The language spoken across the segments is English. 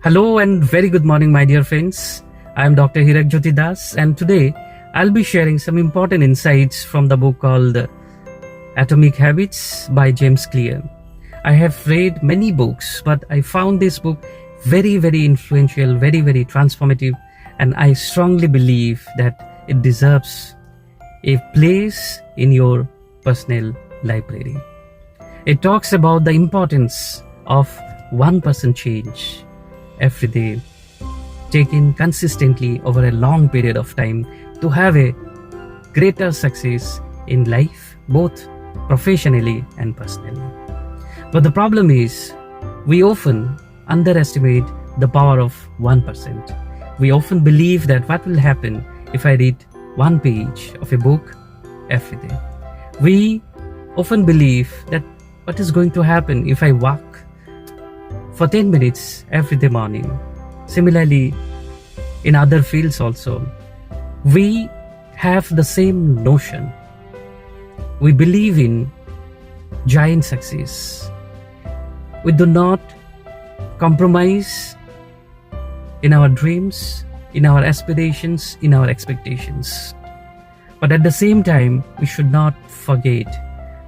Hello and very good morning, my dear friends. I am Dr. Hirak Jyoti Das, and today I'll be sharing some important insights from the book called Atomic Habits by James Clear. I have read many books, but I found this book very, very influential, very, very transformative, and I strongly believe that it deserves a place in your personal library. It talks about the importance of 1% change every day, taken consistently over a long period of time to have a greater success in life, both professionally and personally. But the problem is, we often underestimate the power of 1%. We often believe that what will happen if I read one page of a book every day. We often believe that what is going to happen if I walk for 10 minutes every day morning. Similarly, in other fields also, we have the same notion. We believe in giant success. We do not compromise in our dreams, in our aspirations, in our expectations. But at the same time, we should not forget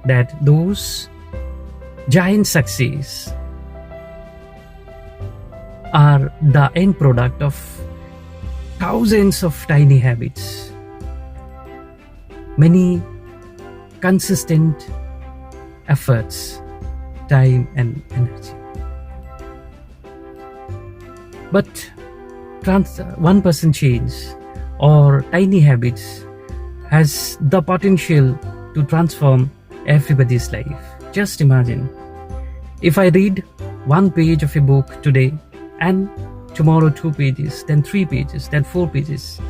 that those giant success are the end product of thousands of tiny habits, many consistent efforts, time and energy. But 1% change or tiny habits has the potential to transform everybody's life. Just imagine, if I read one page of a book today, and tomorrow 2 pages, then 3 pages, then 4 pages,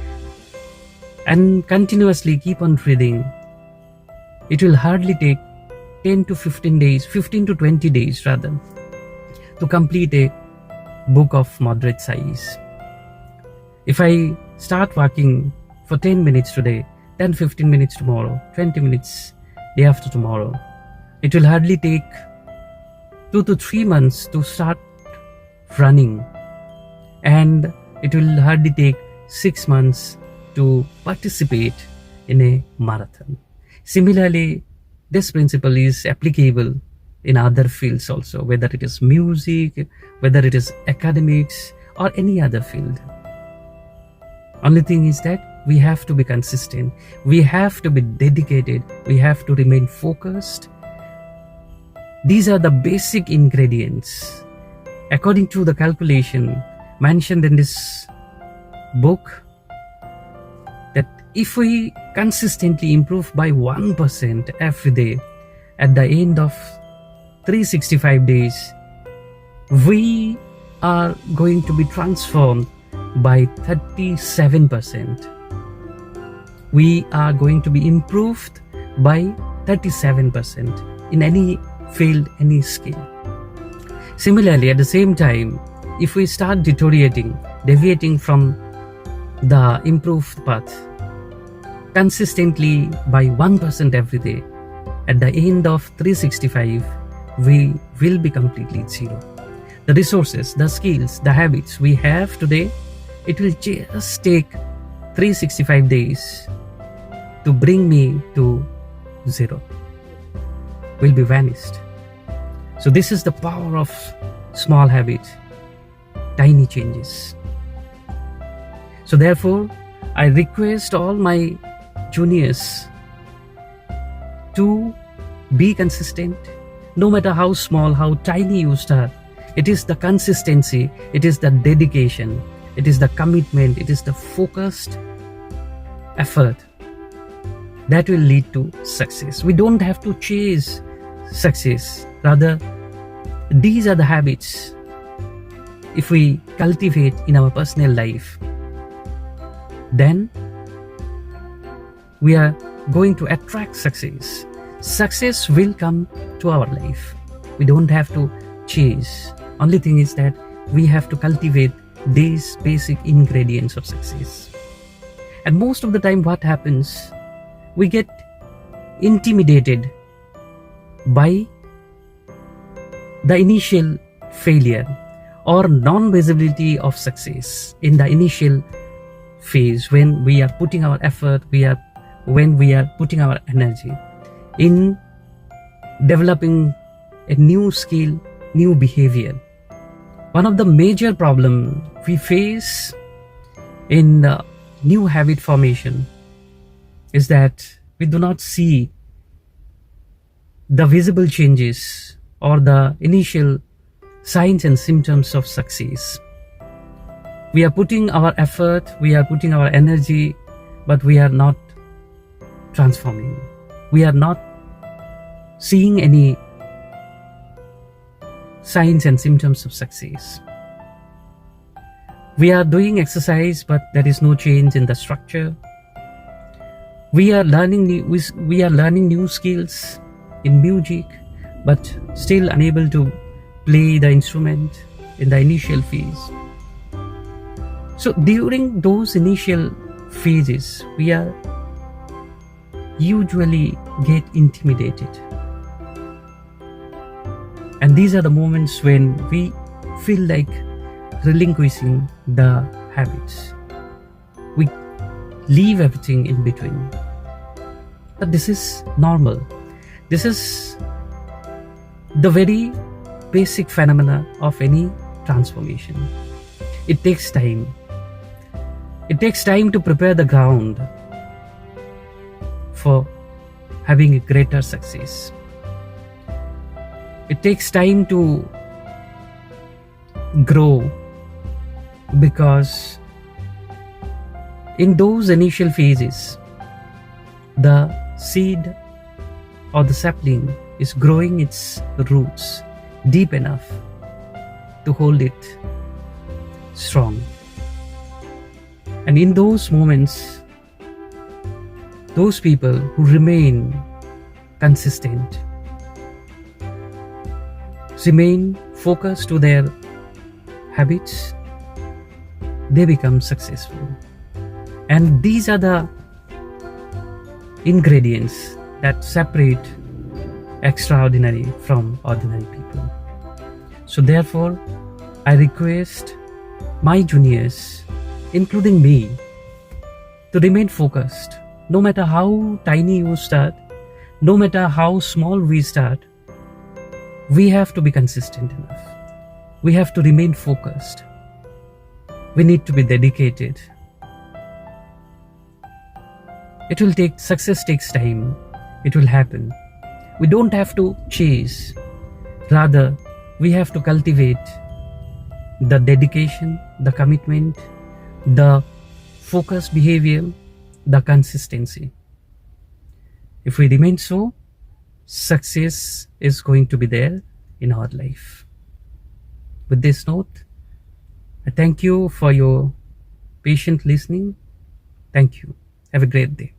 and continuously keep on reading, it will hardly take 10 to 15 days, 15 to 20 days rather, to complete a book of moderate size. If I start walking for 10 minutes today, then 15 minutes tomorrow, 20 minutes day after tomorrow, it will hardly take 2 to 3 months to start running, and it will hardly take 6 months to participate in a marathon. Similarly, this principle is applicable in other fields also, whether it is music, whether it is academics or any other field. Only thing is that we have to be consistent, we have to be dedicated, we have to remain focused. These are the basic ingredients according to the calculation mentioned in this book, that if we consistently improve by 1% every day, at the end of 365 days, we are going to be transformed by 37%. We are going to be improved by 37% in any field, any skill. Similarly, at the same time, if we start deviating from the improved path consistently by 1% every day, at the end of 365, we will be completely zero. The resources, the skills, the habits we have today, it will just take 365 days to bring me to zero, will be vanished. So this is the power of small habits, tiny changes. So therefore, I request all my juniors to be consistent, no matter how small, how tiny you start. It is the consistency, it is the dedication, it is the commitment, it is the focused effort that will lead to success. We don't have to chase success. Rather, these are the habits, if we cultivate in our personal life, then we are going to attract success. Success will come to our life. We don't have to chase. Only thing is that we have to cultivate these basic ingredients of success. And most of the time what happens, we get intimidated by the initial failure or non-visibility of success in the initial phase, when we are putting our effort, when we are putting our energy in developing a new skill, new behavior. One of the major problem we face in new habit formation is that we do not see the visible changes or the initial signs and symptoms of success. We are putting our effort, we are putting our energy, but we are not transforming. We are not seeing any signs and symptoms of success. We are doing exercise, but there is no change in the structure. We are learning new skills in music, but still unable to play the instrument in the initial phase. So during those initial phases, we are usually get intimidated. And these are the moments when we feel like relinquishing the habits. We leave everything in between. But this is normal. This is the very basic phenomena of any transformation. It takes time. It takes time to prepare the ground for having a greater success. It takes time to grow, because in those initial phases, the seed or the sapling is growing its roots deep enough to hold it strong. And in those moments, those people who remain consistent, remain focused to their habits, they become successful. And these are the ingredients that separate extraordinary from ordinary people. So therefore, I request my juniors, including me, to remain focused. No matter how tiny you start, no matter how small we start, we have to be consistent enough. We have to remain focused. We need to be dedicated. Success takes time. It will happen. We don't have to chase. Rather, we have to cultivate the dedication, the commitment, the focused behavior, the consistency. If we remain so, success is going to be there in our life. With this note, I thank you for your patient listening. Thank you. Have a great day.